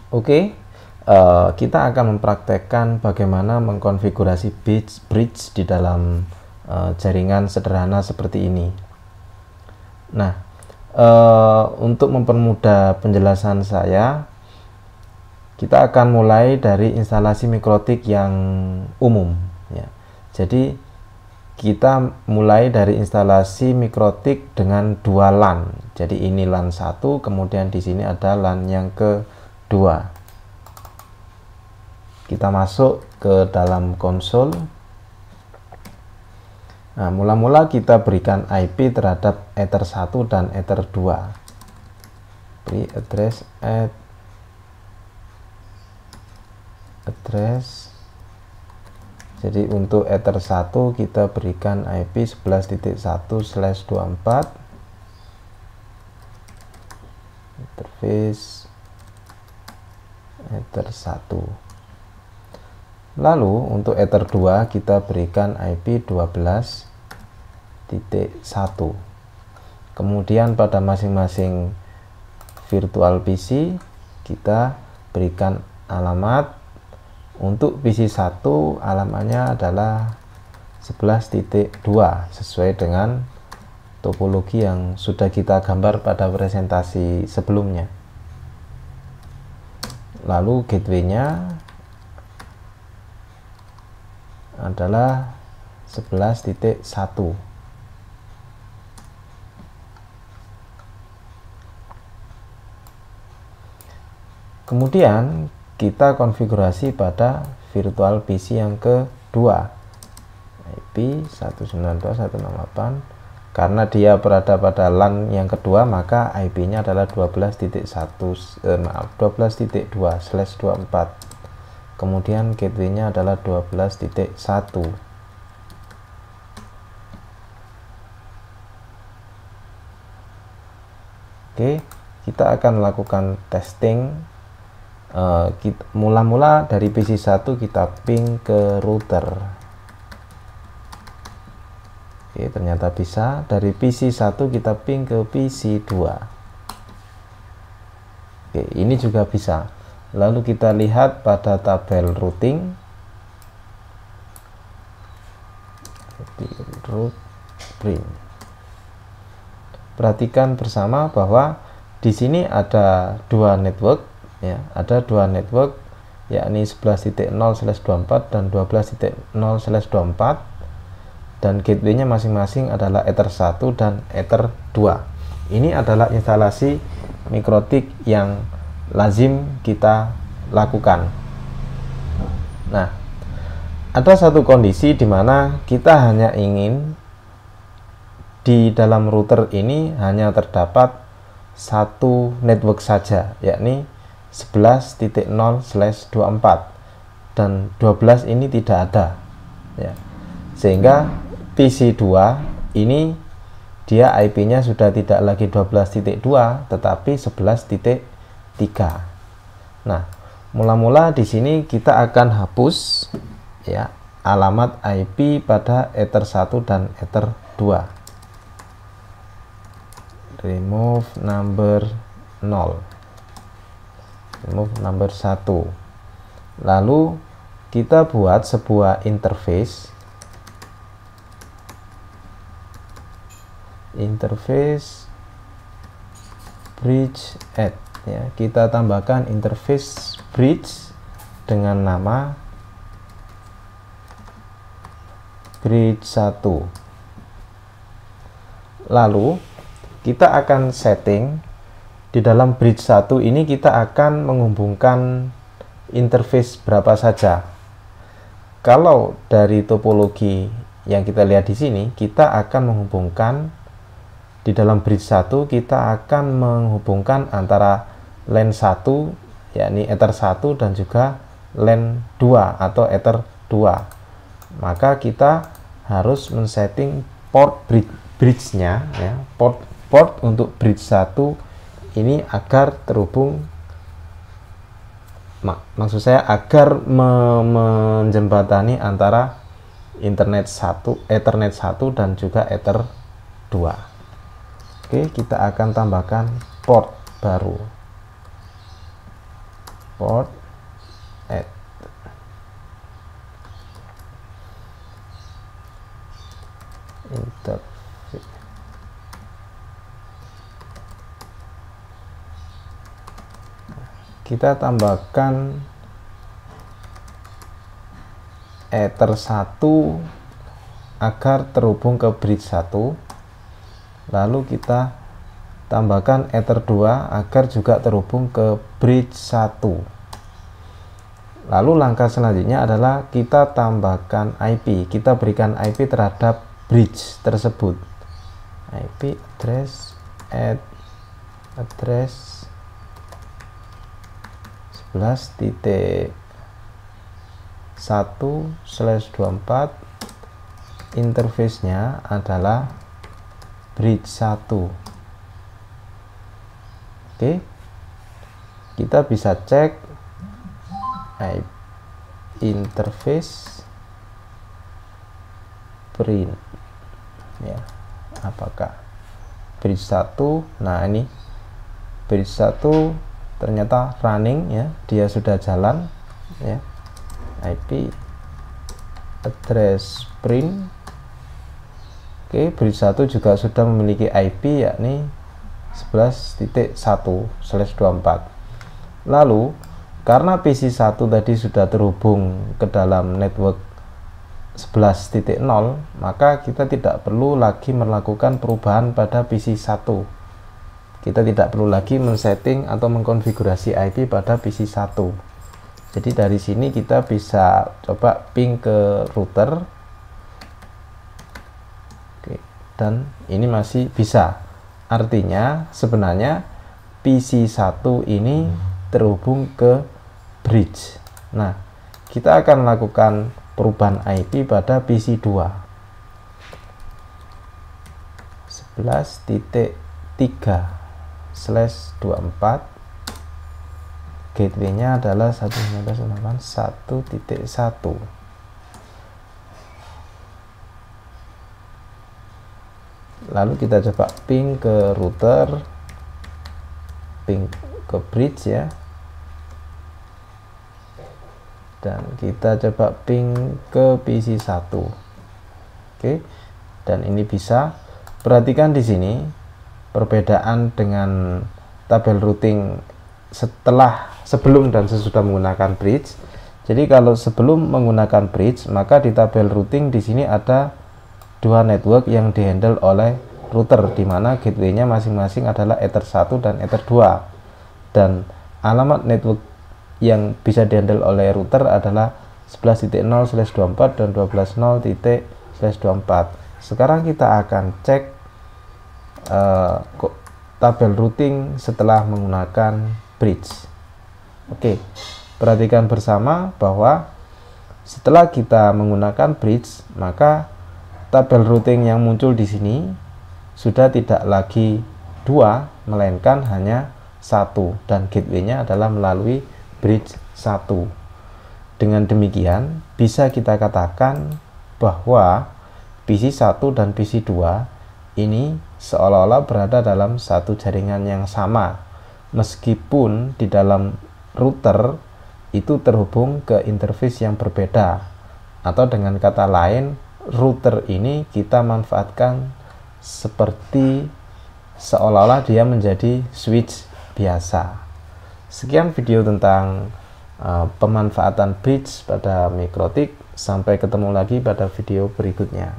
Oke, kita akan mempraktekkan bagaimana mengkonfigurasi bridge di dalam jaringan sederhana seperti ini. Nah, untuk mempermudah penjelasan saya, kita akan mulai dari instalasi mikrotik yang umum ya. Jadi kita mulai dari instalasi mikrotik dengan dua LAN. Jadi ini LAN 1, kemudian di sini ada LAN yang kedua. Kita masuk ke dalam konsol. Nah, mula-mula kita berikan IP terhadap Ether 1 dan Ether 2. Beri address Jadi untuk Ether 1 kita berikan IP 11.1/24. Interface Ether 1. Lalu untuk Ether 2 kita berikan IP 12.1. Kemudian pada masing-masing virtual PC kita berikan alamat. Untuk PC 1 alamatnya adalah 11.2 sesuai dengan topologi yang sudah kita gambar pada presentasi sebelumnya. Lalu gateway-nya adalah 11.1. Kemudian kita konfigurasi pada virtual PC yang kedua, IP 192.168. Karena dia berada pada LAN yang kedua, maka IP-nya adalah 12.2/24. Kemudian gateway-nya adalah 12.1. Oke, kita akan melakukan testing. Mula-mula dari PC 1 kita ping ke router. Oke, ternyata bisa. Dari PC 1 kita ping ke PC 2. Oke, ini juga bisa. Lalu kita lihat pada tabel routing. Route bring. Perhatikan bersama bahwa di sini ada dua network. Ya, ada dua network, yakni 11.0/24 dan 12.0/24, dan gateway-nya masing-masing adalah Ether 1 dan Ether 2. Ini adalah instalasi mikrotik yang lazim kita lakukan. Nah, ada satu kondisi di mana kita hanya ingin di dalam router ini hanya terdapat satu network saja, yakni 11.0/24, dan 12 ini tidak ada ya. Sehingga PC 2 ini dia IP-nya sudah tidak lagi 12.2 tetapi 11.3. Nah, mula-mula di sini kita akan hapus ya alamat IP pada Ether 1 dan Ether 2. Remove number 0. Remove number 1. Lalu kita buat sebuah interface bridge add ya. Kita tambahkan interface bridge dengan nama bridge 1. Lalu kita akan setting di dalam bridge 1 ini, kita akan menghubungkan interface berapa saja. Kalau dari topologi yang kita lihat di sini, kita akan menghubungkan di dalam bridge 1, kita akan menghubungkan antara LAN 1 yakni Ether 1 dan juga LAN 2 atau Ether 2. Maka kita harus men-setting port bridge-nya ya, port untuk bridge 1 ini agar terhubung, maksud saya agar menjembatani antara Ethernet 1 dan juga Ether 2. Oke, kita akan tambahkan port baru. port add interface. Kita tambahkan Ether 1 agar terhubung ke bridge 1, lalu kita tambahkan Ether 2 agar juga terhubung ke bridge 1. Lalu langkah selanjutnya adalah kita tambahkan IP, kita berikan IP terhadap bridge tersebut. IP address add address 11.1/24, interface-nya adalah bridge 1. Oke, kita bisa cek interface print ya, apakah bridge 1. Nah, ini bridge 1 ternyata running ya, dia sudah jalan ya. IP address print. Oke, bridge 1 juga sudah memiliki IP yakni 11.1/24. Lalu karena PC 1 tadi sudah terhubung ke dalam network 11.0, maka kita tidak perlu lagi melakukan perubahan pada PC 1. Kita tidak perlu lagi men-setting atau mengkonfigurasi IP pada PC 1. Jadi dari sini kita bisa coba ping ke router. Oke, dan ini masih bisa. Artinya sebenarnya PC 1 ini terhubung ke bridge. Nah, kita akan melakukan perubahan IP pada PC 2. 11.3/24, gateway-nya adalah 192.168.1.1. Lalu kita coba ping ke router, ping ke bridge ya, dan kita coba ping ke PC 1. Oke, dan ini bisa. Perhatikan di sini perbedaan dengan tabel routing sebelum dan sesudah menggunakan bridge. Jadi kalau sebelum menggunakan bridge, maka di tabel routing di sini ada dua network yang dihandle oleh router, di mana gateway-nya masing-masing adalah Ether 1 dan Ether 2, dan alamat network yang bisa dihandle oleh router adalah 11.0/24 dan 12.0/24. Sekarang kita akan cek tabel routing setelah menggunakan bridge. Oke, perhatikan bersama bahwa setelah kita menggunakan bridge, maka tabel routing yang muncul di sini sudah tidak lagi 2, melainkan hanya 1, dan gateway-nya adalah melalui bridge 1. Dengan demikian, bisa kita katakan bahwa PC 1 dan PC 2 ini seolah-olah berada dalam satu jaringan yang sama, meskipun di dalam router itu terhubung ke interface yang berbeda, atau dengan kata lain, router ini kita manfaatkan seperti seolah-olah dia menjadi switch biasa. Sekian video tentang pemanfaatan bridge pada Mikrotik. Sampai ketemu lagi pada video berikutnya.